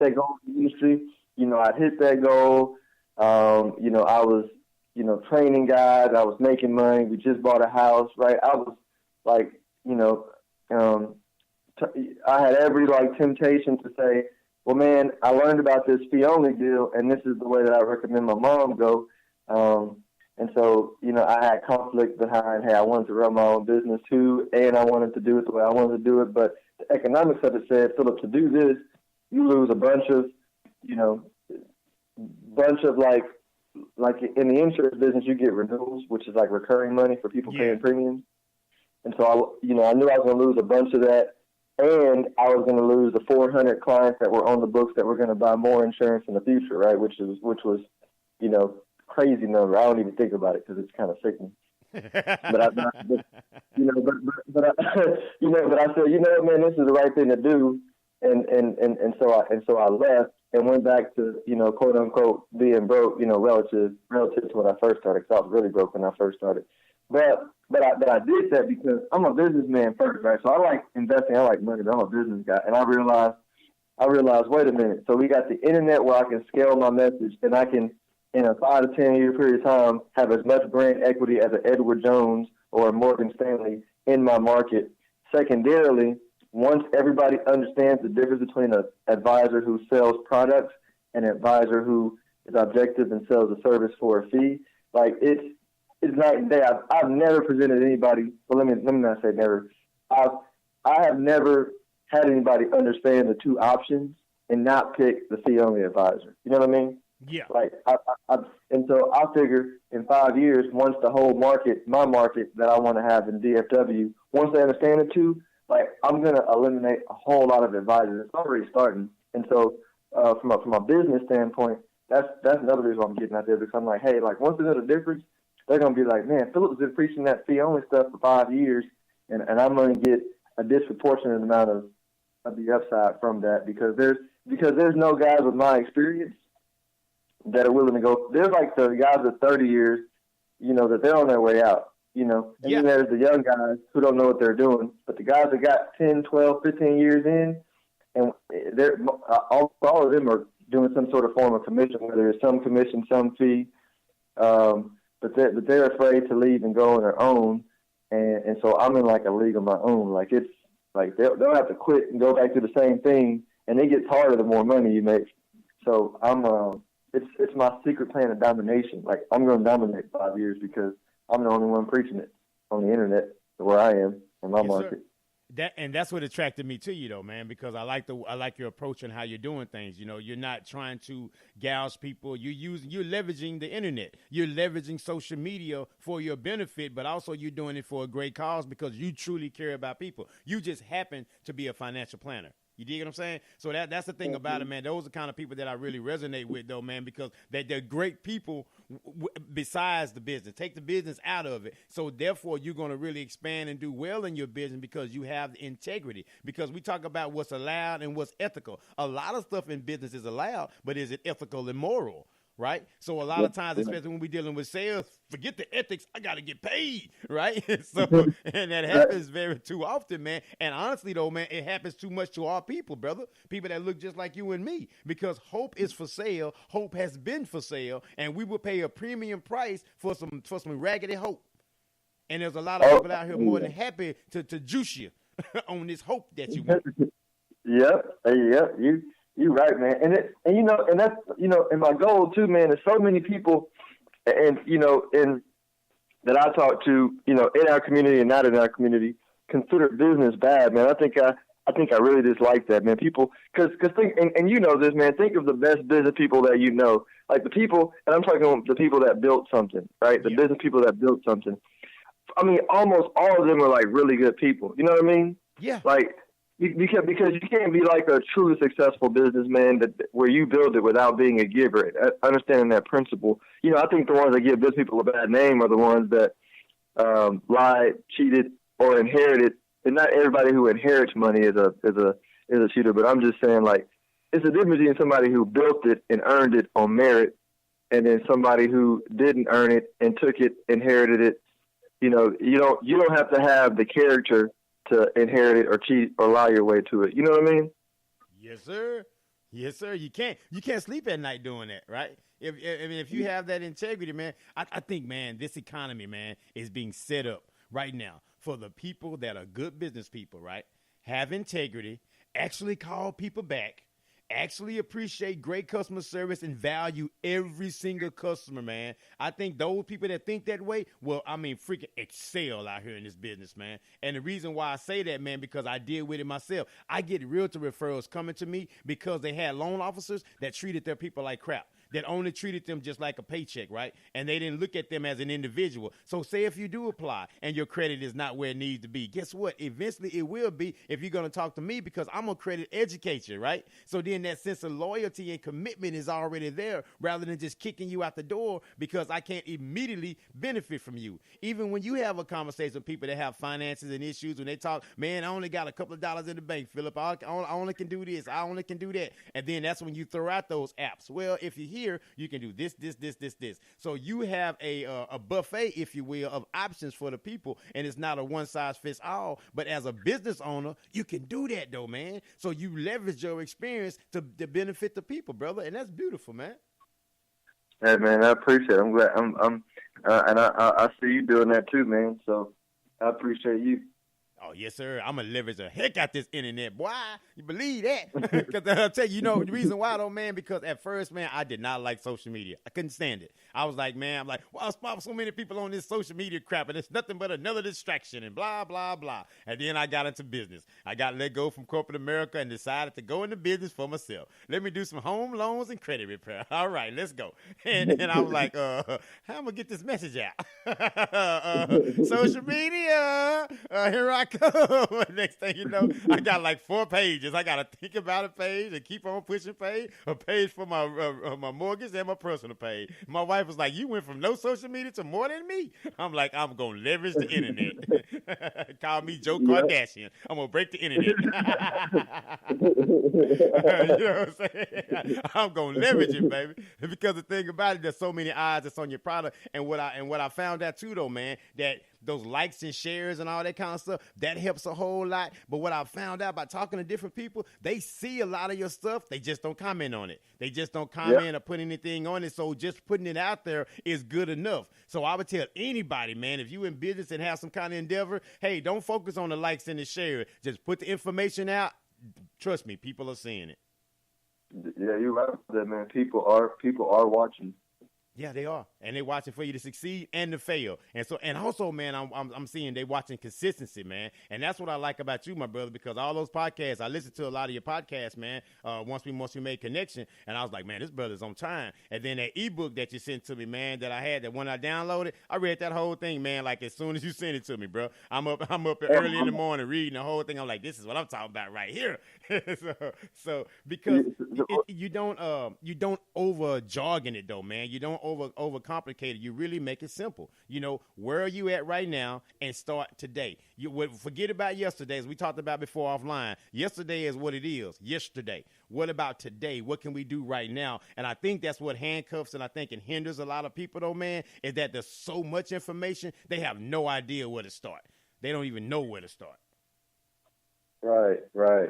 that goal in the industry. I'd hit that goal. I was, training guys. I was making money. We just bought a house, right? I was like, um, I had every temptation to say, well, man, I learned about this fee only deal, and this is the way that I recommend my mom go. And so, I had conflict behind, hey, I wanted to run my own business too, and I wanted to do it the way I wanted to do it. But the economics of it said, Philip, to do this, you lose a bunch of like in the insurance business, you get renewals, which is like recurring money for people paying premiums. And so I knew I was going to lose a bunch of that, and I was going to lose the 400 clients that were on the books that were going to buy more insurance in the future, right? Which was, crazy number. I don't even think about it because it's kind of sickening. But I said, man, this is the right thing to do, and so I left and went back to, quote unquote, being broke, relative to when I first started, because I was really broke when I first started. But I did that because I'm a businessman first, right? So I like investing, I like money, but I'm a business guy, and I realized, wait a minute. So we got the internet where I can scale my message, and I can, in a 5 to 10 year period of time, have as much brand equity as an Edward Jones or a Morgan Stanley in my market. Secondarily, once everybody understands the difference between an advisor who sells products and an advisor who is objective and sells a service for a fee, it's night and day. I've never presented anybody. Well, let me not say never. I have never had anybody understand the two options and not pick the fee only advisor. You know what I mean? Yeah. And so I figure in 5 years, once the whole market, my market that I want to have in DFW, once they understand it too, I'm going to eliminate a whole lot of advisors. It's already starting. And so from a business standpoint, that's another reason why I'm getting out there, because I'm like, hey, once they know the difference, they're going to be like, man, Philip's been preaching that fee only stuff for 5 years, and I'm going to get a disproportionate amount of the upside from that, because there's no guys with my experience that are willing to go. There's the guys with 30 years, that they're on their way out, and then there's the young guys who don't know what they're doing. But the guys that got 10, 12, 15 years in, and they're all of them are doing some sort of form of commission, whether it's some commission, some fee, but they're afraid to leave and go on their own. And so I'm in a league of my own. They'll have to quit and go back to the same thing, and it gets harder the more money you make. So it's my secret plan of domination. I'm going to dominate 5 years because I'm the only one preaching it on the internet where I am in my market. That's what attracted me to you, though, man, because I like your approach and how you're doing things. You're not trying to gouge people. You're leveraging the internet. You're leveraging social media for your benefit, but also you're doing it for a great cause because you truly care about people. You just happen to be a financial planner. You dig what I'm saying? So that's the thing about it, man. Those are the kind of people that I really resonate with, though, man, because they're great people besides the business. Take the business out of it. So, therefore, you're going to really expand and do well in your business because you have the integrity. Because we talk about what's allowed and what's ethical. A lot of stuff in business is allowed, but is it ethical and moral? Right? So a lot of times, especially when we're dealing with sales, forget the ethics. I got to get paid. Right? And that happens very too often, man. And honestly, though, man, it happens too much to our people, brother. People that look just like you and me, because hope is for sale. Hope has been for sale. And we will pay a premium price for some raggedy hope. And there's a lot of people out here more than happy to juice you on this hope that you want. Yep. You're right, man. And that's, and my goal too, man, is so many people and that I talk to, in our community and not in our community, consider business bad, man. I think I really dislike that, man. People, cause think, and this, man, think of the best business people that the people, and I'm talking about the people that built something, right? The business people that built something. I mean, almost all of them are really good people. You know what I mean? Yeah. Because you can't be a truly successful businessman where you build it without being a giver. Understanding that principle, I think the ones that give business people a bad name are the ones that lied, cheated, or inherited. And not everybody who inherits money is a cheater. But I'm just saying, it's a difference between somebody who built it and earned it on merit, and then somebody who didn't earn it and took it, inherited it. You don't have to have the character to inherit it or cheat or lie your way to it. You know what I mean? Yes, sir. Yes, sir. You can't sleep at night doing that, right? If you have that integrity, man, I think, man, this economy, man, is being set up right now for the people that are good business people, right? Have integrity, actually call people back, actually appreciate great customer service and value every single customer, man. I think those people that think that way, well, I mean, freaking excel out here in this business, man. And the reason why I say that, man, because I deal with it myself. I get realtor referrals coming to me because they had loan officers that treated their people like crap, that only treated them just like a paycheck, right? And they didn't look at them as an individual. So say if you do apply and your credit is not where it needs to be, guess what? Eventually it will be if you're going to talk to me, because I'm going to credit educate you, right? So then that sense of loyalty and commitment is already there, rather than just kicking you out the door because I can't immediately benefit from you. Even when you have a conversation with people that have finances and issues, when they talk, man, I only got a couple of dollars in the bank, Phillip. I only can do this. I only can do that. And then that's when you throw out those apps. Well, if you here, you can do this. So you have a buffet, if you will, of options for the people, and it's not a one size fits all. But as a business owner, you can do that though, man. So you leverage your experience to benefit the people, brother, and that's beautiful, man. Hey, man, I appreciate it. I'm glad. And I see you doing that too, man. So I appreciate you. Oh, yes, sir. I'm going to leverage the heck out this internet, boy. You believe that? Because I'll tell you, the reason why, though, man, because at first, man, I did not like social media. I couldn't stand it. I was like, man, wow, so many people on this social media crap, and it's nothing but another distraction and blah, blah, blah. And then I got into business. I got let go from corporate America and decided to go into business for myself. Let me do some home loans and credit repair. All right, let's go. And I was like, how am I going to get this message out? Social media. Here I come. Next thing you know, I got like 4 pages. I got to think about a page and keep on pushing page. A page for my mortgage and my personal page. My wife was like, you went from no social media to more than me. I'm like, I'm going to leverage the internet. Call me Joe Kardashian. I'm going to break the internet. You know what I'm saying? I'm going to leverage it, baby. Because the thing about it, there's so many eyes that's on your product. And what I found out too, though, man, that those likes and shares and all that kind of stuff, that helps a whole lot. But what I found out by talking to different people, they see a lot of your stuff. They just don't comment on it. They just don't comment or put anything on it. So just putting it out there is good enough. So I would tell anybody, man, if you in business and have some kind of endeavor, hey, don't focus on the likes and the share. Just put the information out. Trust me, people are seeing it. Yeah, you're right about that, man. People are watching. Yeah, they are, and they're watching for you to succeed and to fail, and also, man, I'm seeing they watching consistency, man, and that's what I like about you, my brother, because all those podcasts, I listened to a lot of your podcasts, man. Once we made connection, and I was like, man, this brother's on time. And then that ebook that you sent to me, man, that I had, that when I downloaded, I read that whole thing, man. Like as soon as you sent it to me, bro, I'm up early in the morning reading the whole thing. I'm like, this is what I'm talking about right here. so because you don't over jargon it though, man. You don't over complicate it. You really make it simple. Where are you at right now, and start today. You would forget about yesterday, as we talked about before offline. Yesterday is what it is. Yesterday. What about today? What can we do right now? And I think that's what handcuffs and I think it hinders a lot of people though, man, is that there's so much information, they have no idea where to start. They don't even know where to start. Right,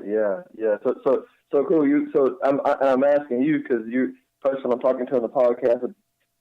yeah. So cool. So I'm asking you because you're the person I'm talking to on the podcast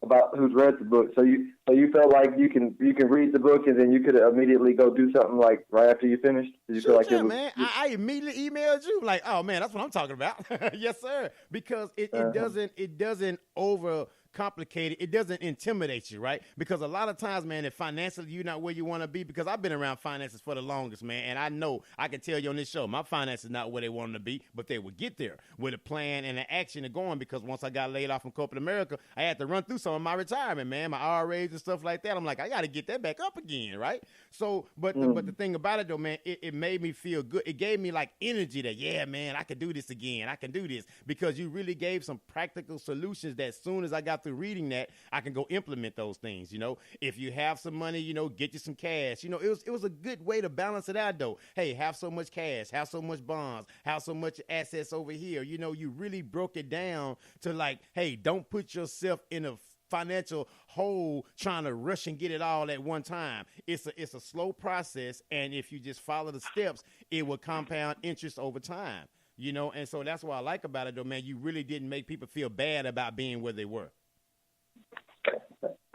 about who's read the book. So you felt like you can read the book and then you could immediately go do something like right after you finished? Did you feel like man? I immediately emailed you like, oh man, that's what I'm talking about. Yes, sir. Because it doesn't over complicated. It doesn't intimidate you, right? Because a lot of times, man, if financially you're not where you want to be, because I've been around finances for the longest, man, and I know I can tell you on this show, my finances not where they want them to be, but they would get there with a plan and an action to going. Because once I got laid off from corporate America, I had to run through some of my retirement, man, my IRAs and stuff like that. I'm like, I got to get that back up again, right? So, but the thing about it though, man, it made me feel good. It gave me like energy that, yeah, man, I could do this again. I can do this, because you really gave some practical solutions that as soon as I got through reading that, I can go implement those things. If you have some money, get you some cash. It was a good way to balance it out though. Hey, have so much cash, have so much bonds, have so much assets over here. You really broke it down to like, hey, don't put yourself in a financial hole trying to rush and get it all at one time. It's a slow process, and if you just follow the steps, it will compound interest over time. you know, and so that's what I like about it, though, man. You really didn't make people feel bad about being where they were.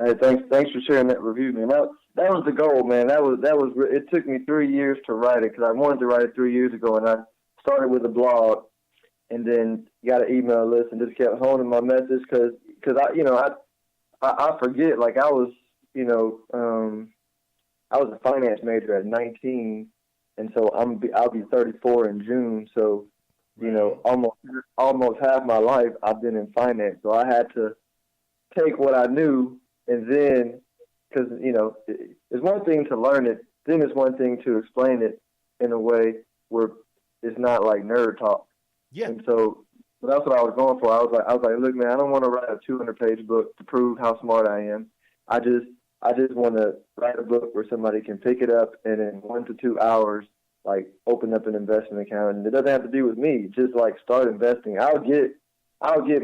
Hey, thanks for sharing that review, man. That was the goal, man. It took me 3 years to write it because I wanted to write it 3 years ago, and I started with a blog, and then got an email list, and just kept honing my message because I forget, like I was, I was a finance major at 19, and so I'll be 34 in June. So, almost half my life I've been in finance. So I had to take what I knew, and then, because it's one thing to learn it, then it's one thing to explain it in a way where it's not like nerd talk. Yeah. And so that's what I was going for. I was like, look, man, I don't want to write a 200-page book to prove how smart I am. I just want to write a book where somebody can pick it up and in 1 to 2 hours, like, open up an investment account. And it doesn't have to do with me. Just like start investing. I'll get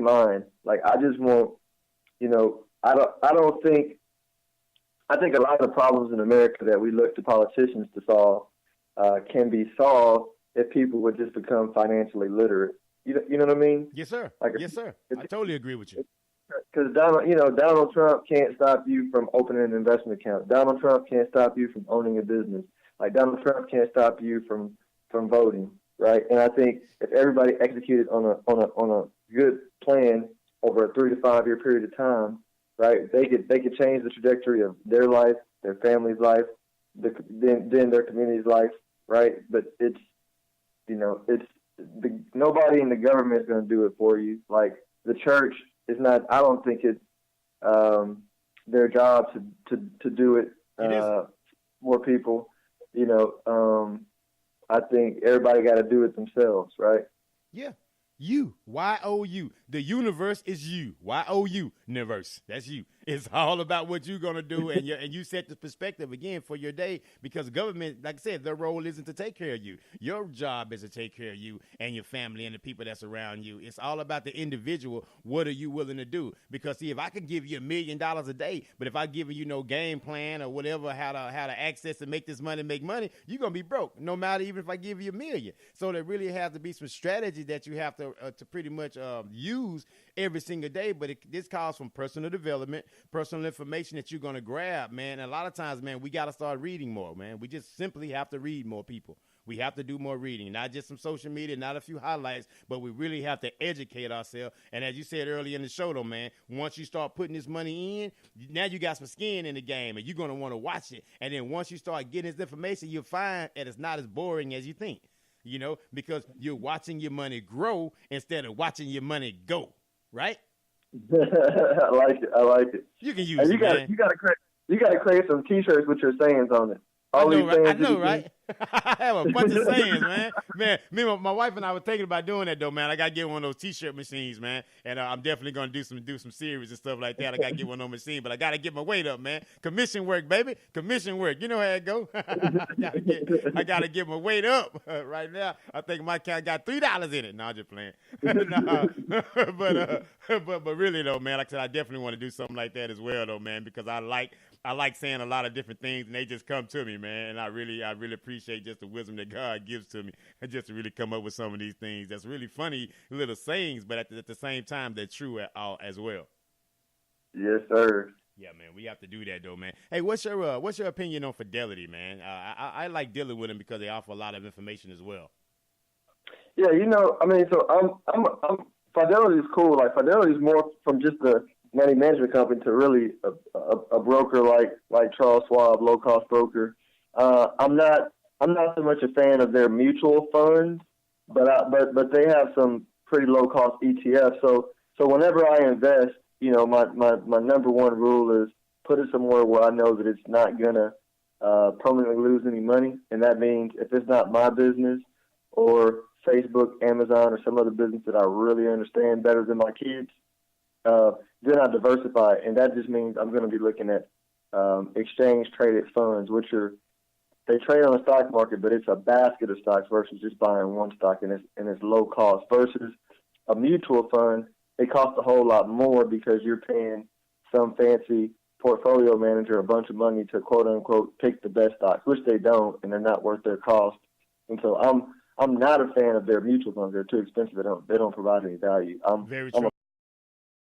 mine. Like, I just want, I think a lot of the problems in America that we look to politicians to solve can be solved if people would just become financially literate. You know what I mean? Yes, sir. Yes, sir. I totally agree with you. Because Donald Trump can't stop you from opening an investment account. Donald Trump can't stop you from owning a business. Like, Donald Trump can't stop you from voting, right? And I think if everybody executed on a good plan over a 3 to 5 year period of time, right, they could change the trajectory of their life, their family's life, then their community's life, right? But nobody in the government is going to do it for you. Like, the church is not. I don't think it's their job to do it for people. I think everybody got to do it themselves, right? Yeah. You, Y-O-U. The universe is you. Y-O-U, universe. That's you. It's all about what you're going to do, and you set the perspective, again, for your day, because government, like I said, their role isn't to take care of you. Your job is to take care of you and your family and the people that's around you. It's all about the individual. What are you willing to do? Because, see, if I could give you $1 million a day, but if I give you no game plan or whatever, how to access and make this money, make money, you're going to be broke, no matter even if I give you $1 million. So there really has to be some strategy that you have to pretty much use every single day. But this calls from personal development, personal information that you're going to grab, man. And a lot of times, man, we got to start reading more, man. We just simply have to read more, people. We have to do more reading, not just some social media, not a few highlights, but we really have to educate ourselves. And as you said earlier in the show, though, man, once you start putting this money in, now you got some skin in the game, and you're going to want to watch it. And then once you start getting this information, you'll find that it's not as boring as you think, because you're watching your money grow instead of watching your money go, right? I like it. You can use it, man. You got to create some T-shirts with your sayings on it. I know, right? I have a bunch of sayings, man. My wife and I were thinking about doing that, though, man. I got to get one of those T-shirt machines, man. And I'm definitely going to do some series and stuff like that. I got to get one of those machines, but I got to get my weight up, man. Commission work, baby. Commission work. You know how it go. I got to get my weight up right now. I think my account got $3 in it. No, I'm just playing. But really, though, man, like I said, I definitely want to do something like that as well, though, man, because I like saying a lot of different things, and they just come to me, man. And I really appreciate just the wisdom that God gives to me, and just to really come up with some of these things. That's really funny little sayings, but at the same time, they're true as well. Yes, sir. Yeah, man, we have to do that, though, man. Hey, what's your opinion on Fidelity, man? I like dealing with them because they offer a lot of information as well. Yeah, so I'm Fidelity is cool. Like, Fidelity is more from just the money management company to really a broker like Charles Schwab, low cost broker. I'm not so much a fan of their mutual funds, but they have some pretty low cost ETFs. So whenever I invest, my number one rule is put it somewhere where I know that it's not gonna permanently lose any money, and that means if it's not my business or Facebook, Amazon, or some other business that I really understand better than my kids, then I diversify, and that just means I'm going to be looking at exchange-traded funds, they trade on the stock market, but it's a basket of stocks versus just buying one stock, and it's low cost. Versus a mutual fund, it costs a whole lot more because you're paying some fancy portfolio manager a bunch of money to quote-unquote pick the best stocks, which they don't, and they're not worth their cost. And so I'm not a fan of their mutual funds. They're too expensive. They don't provide any value. Very I'm true.